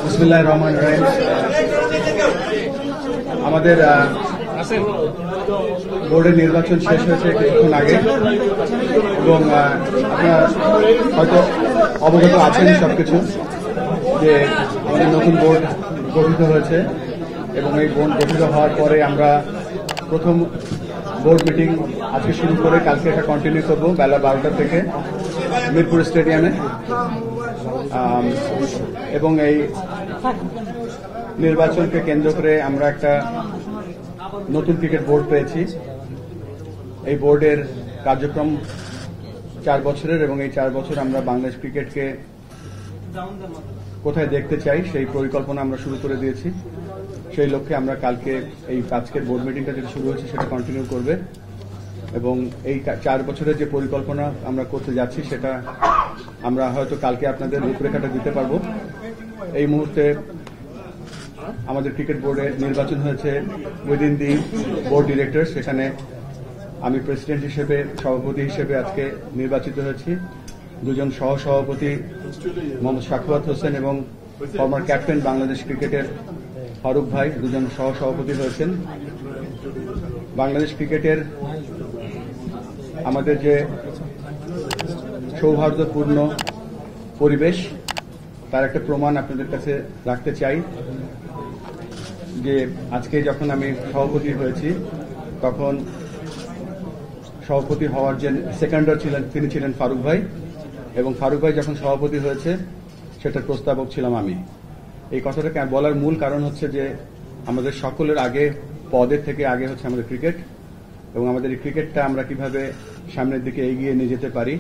বিসমিল্লাহির রহমানির রহিম। আমাদের বোর্ডের নির্বাচন শেষ হয়েছে কিছুক্ষণ আগে এবং আপনারা হয়তো অবগত আছেন সবকিছু যে আমাদের নতুন বোর্ড গঠিত হয়েছে এবং এই বোর্ড গঠিত হওয়ার পরে আমরা প্রথম বোর্ড মিটিং আজকে শুরু করে কালকে এটা কন্টিনিউ করব বেলা 12টা থেকে মিরপুর স্টেডিয়ামে। এবং এই নির্বাচনকে কেন্দ্র করে আমরা একটা নতুন ক্রিকেট বোর্ড পেয়েছি। এই বোর্ডের কার্যক্রম 4 বছরের এবং এই 4 বছর আমরা বাংলাদেশ ক্রিকেটকে কোথায় দেখতে চাই সেই পরিকল্পনা আমরা শুরু করে দিয়েছি। সেই লক্ষ্যে আমরা কালকে এই আজকের বোর্ড মিটিংটা যেটা শুরু হয়েছে সেটা কন্টিনিউ করবে এবং এই 4 বছরের যে পরিকল্পনা আমরা করতে যাচ্ছি সেটা আমরা হয়তো কালকে আপনাদের রূপরেখাটা দিতে পারবো। এই মুহূর্তে আমাদের ক্রিকেট বোর্ডের নির্বাচন হয়েছে উইদিন দি বোর্ড ডিরেক্টর। সেখানে আমি প্রেসিডেন্ট হিসেবে, সভাপতি হিসেবে আজকে নির্বাচিত হয়েছি। দুজন সহসভাপতি মোহাম্মদ শাকওয়াত হোসেন এবং ফর্মার ক্যাপ্টেন বাংলাদেশ ক্রিকেটের ফারুক ভাই দুজন সহসভাপতি হয়েছেন। বাংলাদেশ ক্রিকেটের আমাদের যে সৌহার্দ্যপূর্ণ পরিবেশ তার একটা প্রমাণ আপনাদের কাছে রাখতে চাই যে আজকে যখন আমি সভাপতি হয়েছি তখন সভাপতি হওয়ার যে সেকেন্ডার ছিলেন তিনি ছিলেন ফারুক ভাই এবং ফারুক ভাই যখন সভাপতি হয়েছে সেটার প্রস্তাবক ছিলাম আমি। এই কথাটাকে বলার মূল কারণ হচ্ছে যে আমাদের সকলের আগে পদের থেকে আগে হচ্ছে আমাদের ক্রিকেট এবং আমাদের এই ক্রিকেটটা আমরা কিভাবে সামনের দিকে এগিয়ে নিয়ে যেতে পারি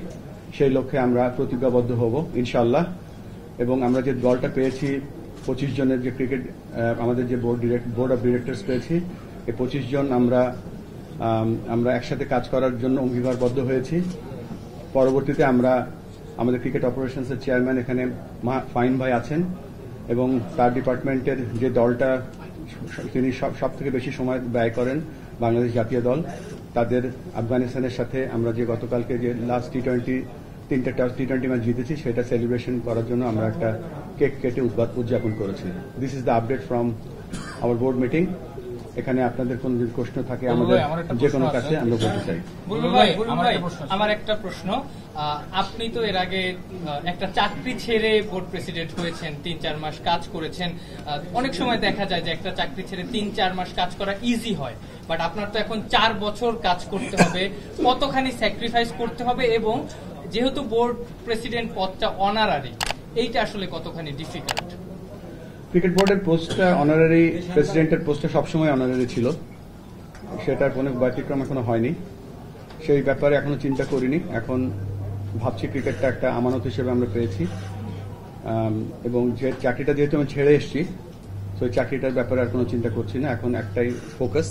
সেই লক্ষ্যে আমরা প্রতিজ্ঞাবদ্ধ হব ইনশাআল্লাহ। এবং আমরা যে দলটা পেয়েছি 25 জনের যে ক্রিকেট আমাদের যে বোর্ড অব ডিরেক্টরস পেয়েছি এই 25 জন আমরা একসাথে কাজ করার জন্য অঙ্গীকারবদ্ধ হয়েছি। পরবর্তীতে আমরা আমাদের ক্রিকেট অপারেশনসের চেয়ারম্যান এখানে ফাহিম ভাই আছেন এবং তার ডিপার্টমেন্টের যে দলটা তিনি সব থেকে বেশি সময় ব্যয় করেন বাংলাদেশ জাতীয় দল, তাদের আফগানিস্তানের সাথে আমরা যে গতকালকে যে লাস্ট তিনটা টি-20 ম্যাচ জিতেছি সেটা সেলিব্রেশন করার জন্য আমরা একটা কেক কেটে উদযাপন করেছি। This is the update from our board meeting. এখানে আপনাদের কোন যদি প্রশ্ন থাকে আমাদের যে কোনো কাছে আমরা বলতে চাই। আমার একটা প্রশ্ন, আপনি তো এর আগে একটা চাকরি ছেড়ে বোর্ড প্রেসিডেন্ট হয়েছেন, 3-4 মাস কাজ করেছেন। অনেক সময় দেখা যায় যে একটা চাকরি ছেড়ে 3-4 মাস কাজ করা ইজি হয়, বাট আপনার তো এখন 4 বছর কাজ করতে হবে, কতখানি স্যাক্রিফাইস করতে হবে এবং যেহেতু বোর্ড প্রেসিডেন্ট পদটা অনারারি, এইটা আসলে কতখানি ডিফিকাল্ট? ক্রিকেট বোর্ডের পোস্টটা অনারারি, প্রেসিডেন্টের পোস্টটা সবসময় অনারারি ছিল, সেটার কোনো ব্যতিক্রম এখনো হয়নি। সেই ব্যাপারে এখনো চিন্তা করিনি। এখন ভাবছি ক্রিকেটটা একটা আমানত হিসেবে আমরা পেয়েছি এবং যে চাকরিটা যেহেতু আমি ছেড়ে এসেছি তো ওই চাকরিটার ব্যাপারে আর কোনো চিন্তা করছি না। এখন একটাই ফোকাস,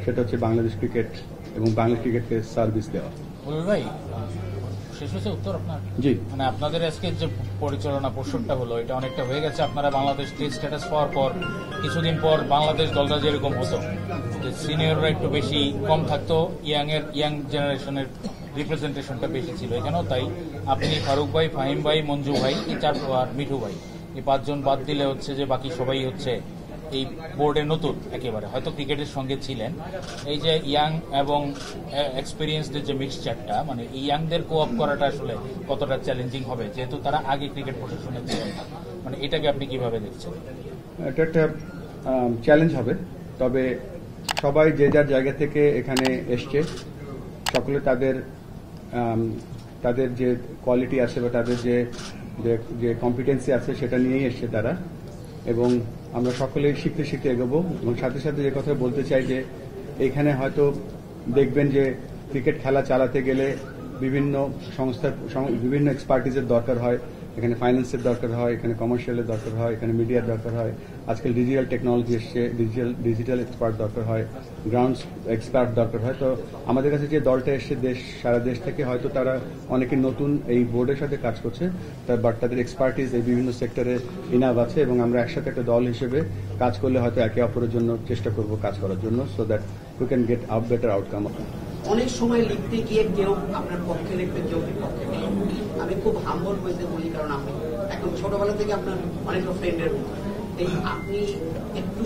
সেটা হচ্ছে বাংলাদেশ ক্রিকেট এবং বাংলাদেশ ক্রিকেটকে সার্ভিস দেওয়া। ভাই শেষ হয়েছে উত্তর আপনার? জি, মানে আপনাদের আজকে যে পরিচালনা পর্ষদটা হলো এটা অনেকটা হয়ে গেছে। আপনারা বাংলাদেশ টেস্ট স্ট্যাটাস পাওয়ার পর কিছুদিন পর বাংলাদেশ দলটা যেরকম হতো যে সিনিয়ররা একটু বেশি কম থাকতো, ইয়াং জেনারেশনের রিপ্রেজেন্টেশনটা বেশি ছিল এখানেও তাই। আপনি ফারুক ভাই, ফাহিম ভাই, মঞ্জু ভাই, এই 4 আর মিঠু ভাই, এই 5 জন বাদ দিলে হচ্ছে যে বাকি সবাই হচ্ছে এই বোর্ডে নতুন একেবারে, হয়তো ক্রিকেটের সঙ্গে ছিলেন। এই যে ইয়াং এবং এক্সপিরিয়েন্সদের যে মিক্সচারটা, মানে এই ইয়াংদের কোঅপ করাটা আসলে কতটা চ্যালেঞ্জিং হবে যেহেতু তারা আগে ক্রিকেট প্রশাসনে ছিলেন, মানে এটাকে আপনি কিভাবে দেখছেন? এটা একটা চ্যালেঞ্জ হবে, তবে সবাই যে যার জায়গা থেকে এখানে এসছে, সকলে তাদের যে কোয়ালিটি আছে বা তাদের যে কম্পিটেন্সি আছে সেটা নিয়েই এসছে তারা, এবং আমরা সকলেই শিখতে শিখতে এগোবো। এবং সাথে সাথে যে কথা বলতে চাই যে এখানে হয়তো দেখবেন যে ক্রিকেট খেলা চালাতে গেলে বিভিন্ন সংস্থার বিভিন্ন এক্সপার্টিজের দরকার হয়, এখানে ফাইন্যান্সের দরকার হয়, এখানে কমার্শিয়ালের দরকার হয়, এখানে মিডিয়ার দরকার হয়, আজকাল ডিজিটাল টেকনোলজি এসছে, ডিজিটাল এক্সপার্ট দরকার হয়, গ্রাউন্ড এক্সপার্ট দরকার হয়। তো আমাদের কাছে যে দলটা এসছে সারা দেশ থেকে, হয়তো তারা অনেকে নতুন এই বোর্ডের সাথে কাজ করছে, বাট তাদের এক্সপার্টিজ এই বিভিন্ন সেক্টরে ইনাফ আছে এবং আমরা একসাথে একটা দল হিসেবে কাজ করলে হয়তো একে অপরের জন্য চেষ্টা করব কাজ করার জন্য, so that we can get a better outcome. অনেক সময় লিখতে গিয়ে কেউ আপনার পক্ষে লিখবে, কেউ বিপক্ষে নেই। আমি খুব হাম্বল হইতে বলি, কারণ আমি এখন ছোটবেলা থেকে আপনার অনেকটা ফ্রেন্ডের মতো, এই আপনি একটু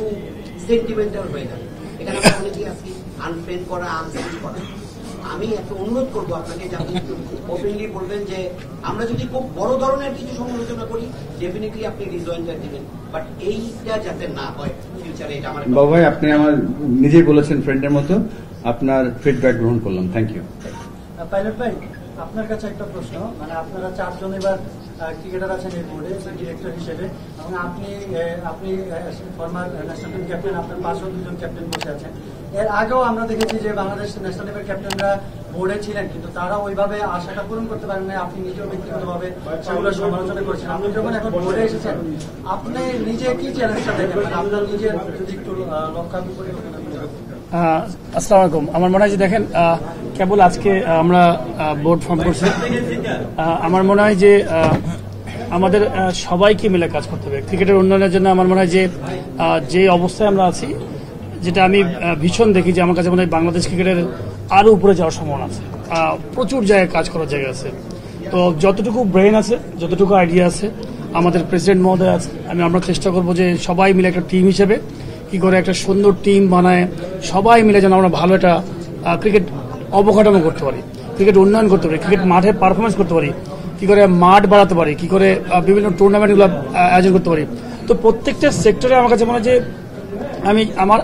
সেন্টিমেন্টাল হয়ে যান, এখানে আমরা অনেকেই আজকে আনফ্রেন্ড করা, আনফ্রেন্ড করা। আমি একটা অনুরোধ করবো আপনাকে যে আপনি একটু ওপেনলি বলবেন যে আমরা যদি খুব বড় ধরনের কিছু সমালোচনা করি ডেফিনেটলি আপনি রিজয়েন্টার দিবেন, বাট এইটা যাতে না হয় ফিউচারে, এটা আমার বাবু ভাই আপনি আমার নিজেই বলেছেন ফ্রেন্ডের মতো, আপনার ফিডব্যাক গ্রহণ করলাম, থ্যাংক ইউ। পাইলট ভাই, আপনার কাছে একটা প্রশ্ন, মানে আপনারা 4 জন এবার ক্রিকেটার আছেন এই বোর্ডে ডিরেক্টর হিসেবে, এবং আপনি ফর্মার ন্যাশনাল টিম ক্যাপ্টেন, আপনার পাশেও 2 জন ক্যাপ্টেন বসে আছেন। এর আগেও আমরা দেখেছি যে বাংলাদেশ ন্যাশনাল টিমের ক্যাপ্টেনরা বোর্ডে ছিলেন, কিন্তু তারা ওইভাবে আশাটা পূরণ করতে পারেন না। আপনি নিজেও ব্যক্তিগতভাবে সেগুলো সমালোচনা করছেন। আপনি যখন এখন বোর্ডে এসেছেন, আপনি নিজে কি চ্যালেঞ্জটা দেখেন, মানে আপনার নিজের যদি একটু লক্ষ্যাঙ্ক পরিকল্পনা করেন? আসসালামু আলাইকুম। আমার মনে হয় যে দেখেন, কেবল আজকে আমরা বোর্ড ফর্ম করছি, আমার মনে হয় যে আমাদের সবাইকে মিলে কাজ করতে হবে ক্রিকেটের উন্নয়নের জন্য। আমার মনে হয় যে অবস্থায় আমরা আছি, যেটা আমি ভীষণ দেখি যে আমার কাছে মনে হয় বাংলাদেশ ক্রিকেটের আরো উপরে যাওয়ার সম্ভাবনা আছে, প্রচুর জায়গায় কাজ করার জায়গা আছে। তো যতটুকু ব্রেন আছে, যতটুকু আইডিয়া আছে, আমাদের প্রেসিডেন্ট মহোদয় আছে, আমরা চেষ্টা করবো যে সবাই মিলে একটা টিম হিসেবে কি করে একটা সুন্দর টিম বানায় সবাই মিলে যেন আমরা ভালো একটা ক্রিকেট অবকাঠামো করতে পারি, ক্রিকেট উন্নয়ন করতে পারি, ক্রিকেট মাঠে পারফরমেন্স করতে পারি, কি করে মাঠ বাড়াতে পারি, কি করে বিভিন্ন টুর্নামেন্টগুলো আয়োজন করতে পারি। তো প্রত্যেকটা সেক্টরে আমার কাছে মনে হয় যে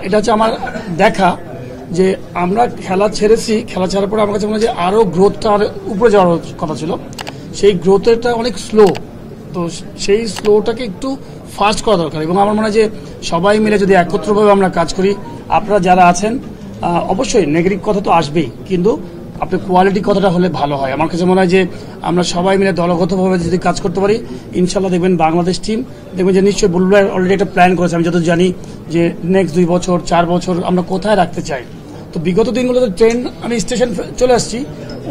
এটা হচ্ছে আমার দেখা যে আমরা খেলা ছেড়েছি, খেলা ছাড়ার পরে আমার কাছে মনে হয় যে আরো গ্রোথটা আর উপরে যাওয়ার কথা ছিল, সেই গ্রোথটা অনেক স্লো। তো সেই স্লোটাকে একটু ফাস্ট করা দরকার, এবং আমার মনে হয় যে সবাই মিলে যদি একত্রভাবে আমরা কাজ করি, আপনারা যারা আছেন অবশ্যই নেগেটিভ কথা তো আসবেই, কিন্তু আপনি কোয়ালিটি কথাটা হলে ভালো হয়। আমার কাছে মনে হয় যে আমরা সবাই মিলে দলগতভাবে যদি কাজ করতে পারি, ইনশাল্লাহ দেখবেন বাংলাদেশ টিম, দেখবেন যে নিশ্চয়ই বুলবুল ভাই অলরেডি একটা প্ল্যান করেছে, আমি যত জানি যে নেক্সট 2 বছর 4 বছর আমরা কোথায় রাখতে চাই। তো বিগত দিনগুলোতে ট্রেন আমি স্টেশন চলে আসছি,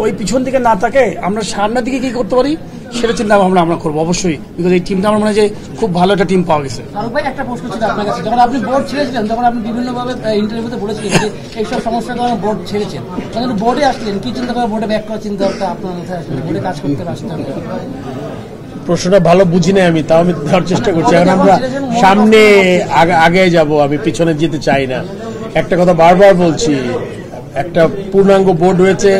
ওই পিছন দিকে না থাকে আমরা সামনের দিকে কি করতে পারি সেটা চিন্তা ভাবনা আমরা করবো অবশ্যই, বিকজ এই টিমটা আমার মনে হয় যে খুব ভালো একটা টিম পাওয়া গেছে। ফারুক ভাই, একটা প্রশ্ন ছিল আপনার কাছে, যখন আপনি বোর্ড ছেড়েছিলেন তখন আপনি বিভিন্নভাবে ইন্টারভিউতে বলেছিলেন যে এইসব সমস্যার কারণে বোর্ড ছেড়েছেন, যখন বোর্ডে আসলেন কি চিন্তা করে বোর্ডে ব্যাক করার চিন্তা আপনার মাথায় আসলেন, বোর্ডে কাজ করতে আসতেন? প্রশ্নটা ভালো বুঝি নাই আমি, তাও আমি দেওয়ার চেষ্টা করছি। এখন আমরা সামনে আগে যাব, আমি পিছনে যেতে চাই না। একটা কথা বারবার বলছি, একটা পূর্ণাঙ্গ বোর্ড হয়েছে,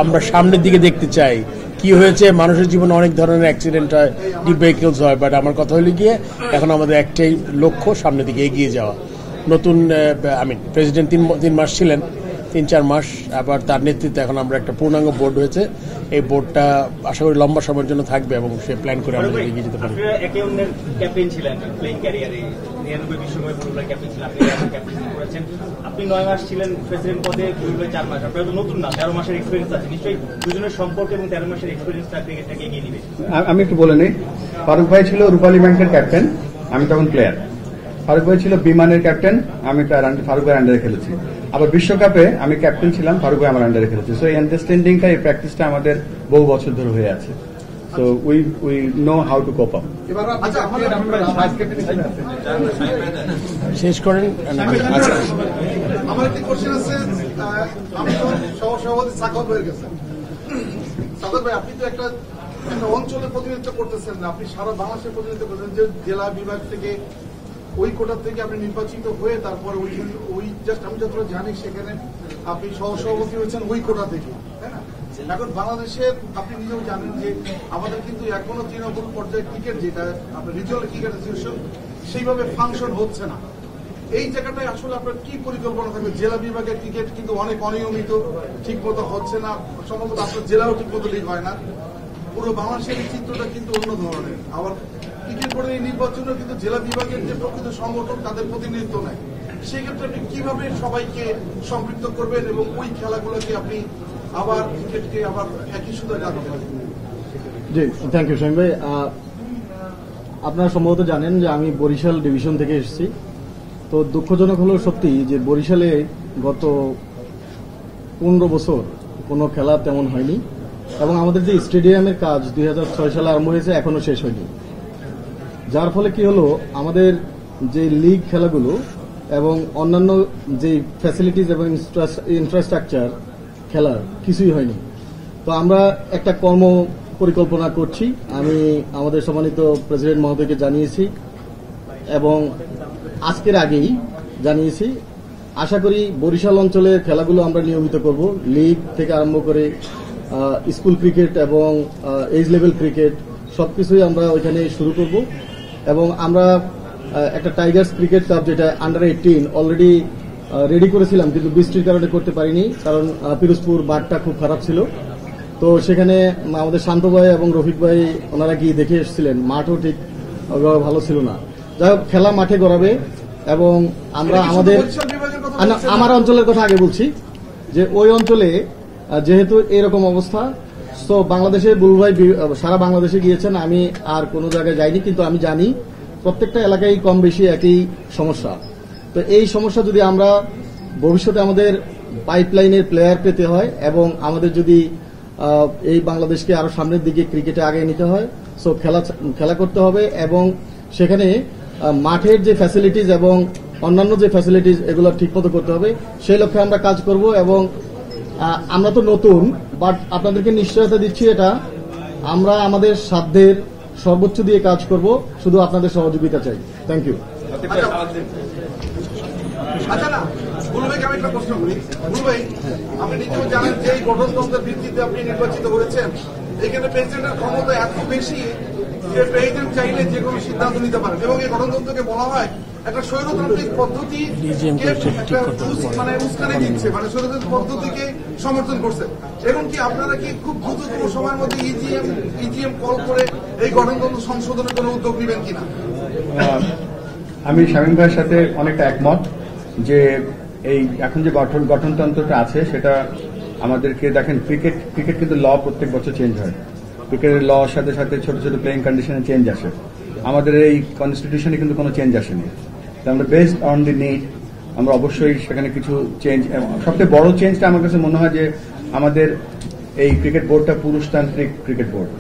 আমরা সামনের দিকে দেখতে চাই কি হয়েছে। মানুষের জীবনে অনেক ধরনের অ্যাক্সিডেন্ট হয়, ডিপ ভেহিকলস হয়, বাট আমার কথা হলো গিয়ে এখন আমাদের একটাই লক্ষ্য, সামনের দিকে এগিয়ে যাওয়া। নতুন প্রেসিডেন্ট 3 মাস ছিলেন, 3-4 মাস, আবার তার নেতৃত্বে এখন আমরা একটা পূর্ণাঙ্গ বোর্ড হয়েছে। এই বোর্ডটা আশা করি লম্বা সময়ের জন্য থাকবে এবং সে প্ল্যান করে আমরা এগিয়ে যেতে পারি। একে অন্যের ক্যাপ্টেন ছিলেন প্লেইং ক্যারিয়ারে, 99 বিশ্বকাপে ফুটবলের ক্যাপ্টেন ছিলেন, আপনি ক্যাপ্টেন করেছেন, আপনি 9 মাস ছিলেন প্রেসিডেন্ট পদে, 4 মাস, আপনার তো নতুন না, 13 মাসের এক্সপিরিয়েন্স আছে, নিশ্চয়ই দুজনের সম্পর্ক এবং 13 মাসের এক্সপিরিয়েন্সটা ক্রিকেটটাকে এগিয়ে নিবে। আমি একটু বলে নিই, ফারুক ভাই ছিল রূপালী ব্যাংকের ক্যাপ্টেন, আমি তখন প্লেয়ার। ফারুক ভাই ছিল বিমানের ক্যাপ্টেন, আমি ফারুক ভাই আন্ডারে খেলেছি। আবার বিশ্বকাপে আমি ক্যাপ্টেন ছিলাম, ফারুক ভাই আমার আন্ডারে খেলেছি। সো এই আন্ডারস্ট্যান্ডিংটা, এই প্প্র্যাকটিসটা আমাদের বহু বছর ধরে হয়ে আছে। So we know how to cope up. শেষ করেন। আমার একটি কোশ্চেন আছে, আমি তো সভাপতি সাকত হয়ে গেছেন। সাকত ভাই, আপনি তো একটা অঞ্চলের প্রতিনিধিত্ব করতেছেন না, আপনি সারা বাংলাদেশের প্রতিনিধিত্ব করতেছেন, যে জেলা বিভাগ থেকে ওই কোটা থেকে আপনি নির্বাচিত হয়ে তারপর ওই জাস্ট আমি যতটা জানি সেখানে আপনি সহসভাপতি হয়েছেন ওই কোটা থেকে, তাই না? এখন বাংলাদেশের আপনি নিজেও জানেন যে আমাদের কিন্তু এখনো তৃণমূল পর্যায়ে ক্রিকেট, যেটা আপনার রিজিওনাল ক্রিকেট অ্যাসোসিয়েশন, সেইভাবে ফাংশন হচ্ছে না। এই জায়গাটায় আসলে আপনার কি পরিকল্পনা থাকবে? জেলা বিভাগের ক্রিকেট কিন্তু অনেক অনিয়মিত, ঠিক মতো হচ্ছে না, সম্ভবত আপনার জেলাও ঠিক মতো লিগ হয় না। পুরো বাংলাদেশের এই চিত্রটা কিন্তু অন্য ধরনের। আবার ক্রিকেট বোর্ডের এই নির্বাচনে কিন্তু জেলা বিভাগের যে প্রকৃত সংগঠন তাদের প্রতিনিধিত্ব নেয়। সেক্ষেত্রে আপনি কিভাবে সবাইকে সম্পৃক্ত করবেন এবং ওই খেলাগুলোকে আপনি আবার ক্রিকেটকে আবার একই সুতায় রাখতে পারেন? জি, থ্যাংক ইউ শামীম ভাই। আপনারা সম্ভবত জানেন যে আমি বরিশাল ডিভিশন থেকে এসেছি। তো দুঃখজনক হলো সত্যি যে বরিশালে গত 15 বছর কোনো খেলা তেমন হয়নি, এবং আমাদের যে স্টেডিয়ামের কাজ 2006 সালে আরম্ভ হয়েছে এখনো শেষ হয়নি। যার ফলে কি হলো, আমাদের যে লিগ খেলাগুলো এবং অন্যান্য যে ফ্যাসিলিটিস এবং ইনফ্রাস্ট্রাকচার খেলার কিছুই হয়নি। তো আমরা একটা পরিকল্পনা করছি। আমি আমাদের সম্মানিত প্রেসিডেন্ট মহোদয়কে জানিয়েছি এবং আজকের আগেই জানিয়েছি। আশা করি বরিশাল অঞ্চলের খেলাগুলো আমরা নিয়মিত করব, লিগ থেকে আরম্ভ করে স্কুল ক্রিকেট এবং এজ লেভেল ক্রিকেট সবকিছুই আমরা ওইখানে শুরু করব এবং আমরা একটা টাইগার্স ক্রিকেট কাপ যেটা আন্ডার 18 অলরেডি রেডি করেছিলাম, কিন্তু বৃষ্টির কারণে করতে পারিনি, কারণ পিরোজপুর মাঠটা খুব খারাপ ছিল। তো সেখানে আমাদের শান্ত ভাই এবং রফিক ভাই ওনারা গিয়ে দেখে এসেছিলেন, মাঠও ঠিক ভালো ছিল না। যাই হোক, খেলা মাঠে গড়াবে এবং আমরা আমাদের আমার অঞ্চলের কথা আগে বলছি যে ওই অঞ্চলে যেহেতু এরকম অবস্থা, তো বাংলাদেশে বুলবুল ভাই সারা বাংলাদেশে গিয়েছেন, আমি আর কোনো জায়গায় যাইনি, কিন্তু আমি জানি প্রত্যেকটা এলাকায় কম বেশি একই সমস্যা। তো এই সমস্যা যদি আমরা ভবিষ্যতে আমাদের পাইপলাইনের প্লেয়ার পেতে হয় এবং আমাদের যদি এই বাংলাদেশকে আরো সামনের দিকে ক্রিকেটে আগে নিতে হয়, সো খেলা করতে হবে এবং সেখানে মাঠের যে ফ্যাসিলিটিস এবং অন্যান্য যে ফ্যাসিলিটিস এগুলো ঠিকমতো করতে হবে। সেই লক্ষ্যে আমরা কাজ করব এবং আমরা তো নতুন, বাট আপনাদেরকে নিশ্চয়তা দিচ্ছি এটা আমরা আমাদের সাধ্যের সর্বোচ্চ দিয়ে কাজ করব, শুধু আপনাদের সহযোগিতা চাই। Thank you. আচ্ছা না, বুলু ভাইকে আমি একটা প্রশ্ন করি। বুলু ভাই, আপনি নিজেও জানেন যে এই গঠনতন্ত্রের ভিত্তিতে আপনি নির্বাচিত হয়েছেন, এখানে প্রেসিডেন্টের ক্ষমতা এত বেশি যে প্রেসিডেন্ট চাইলে যে কোনো সিদ্ধান্ত নিতে পারেন এবং এই গঠনতন্ত্রকে বলা হয় একটা স্বৈরতান্ত্রিক পদ্ধতি মানে উস্কানি দিচ্ছে, মানে স্বৈরতান্ত্রিক পদ্ধতিকে সমর্থন করছে। এবং কি আপনারা কি খুব দ্রুততম সময়ের মধ্যে ইজিএম কল করে এই গঠনতন্ত্র সংশোধনের কোনো উদ্যোগ নেবেন কিনা? আমি শামীম ভাইয়ের সাথে অনেকটা একমত যে এই এখন যে গঠনতন্ত্রটা আছে সেটা আমাদেরকে দেখেন, ক্রিকেট কিন্তু ল প্রত্যেক বছর চেঞ্জ হয়, ক্রিকেটের ল সাথে সাথে ছোট ছোট প্লেইং কন্ডিশনে চেঞ্জ আসে। আমাদের এই কনস্টিটিউশনে কিন্তু কোনো চেঞ্জ আসেনি। আমরা বেসড অন দি নিড আমরা অবশ্যই সেখানে কিছু চেঞ্জ, সবচেয়ে বড় চেঞ্জটা আমার কাছে মনে হয় যে আমাদের এই ক্রিকেট বোর্ডটা পুরুষতান্ত্রিক ক্রিকেট বোর্ড।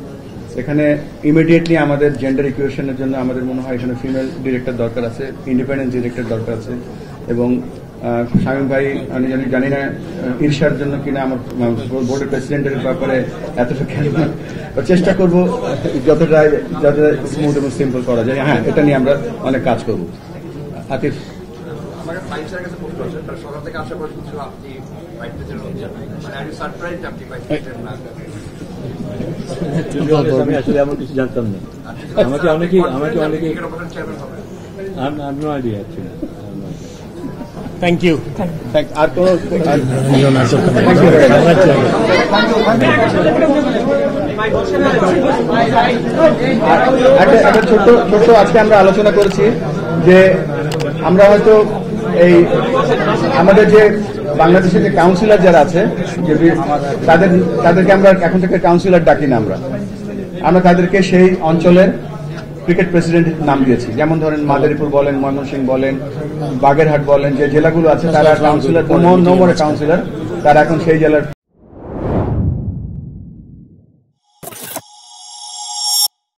এখানে ইমিডিয়েটলি আমাদের জেন্ডার ইকুয়েশনের জন্য আমাদের মনে হয় এখানে ফিমেল ডিরেক্টর দরকার আছে, ইন্ডিপেন্ডেন্ট ডিরেক্টর দরকার আছে এবং শামীম ভাই আমি জানি না ঈর্ষার জন্য কিনা আমার বোর্ডের প্রেসিডেন্টের ব্যাপারে এতটা চেষ্টা করব যতটা স্মুথ এবং সিম্পল করা যায়। হ্যাঁ, এটা নিয়ে আমরা অনেক কাজ করব। আতিফ, আমি আসলে এমন কিছু জানতাম না। আমাকে অনেকেই no idea actually. Thank you. আর কোনো একটা ছোট্ট আজকে আমরা আলোচনা করেছি যে আমরা হয়তো এই আমাদের যে বাংলাদেশের যে কাউন্সিলর যারা আছে তাদেরকে আমরা এখন থেকে কাউন্সিলর ডাকি না, আমরা তাদেরকে সেই অঞ্চলের ক্রিকেট প্রেসিডেন্ট নাম দিয়েছি। যেমন ধরেন মাদারীপুর বলেন, ময়মনসিংহ বলেন, বাগেরহাট বলেন, যে জেলাগুলো আছে তারা কাউন্সিলর, নো মোর কাউন্সিলর, তারা এখন সেই জেলার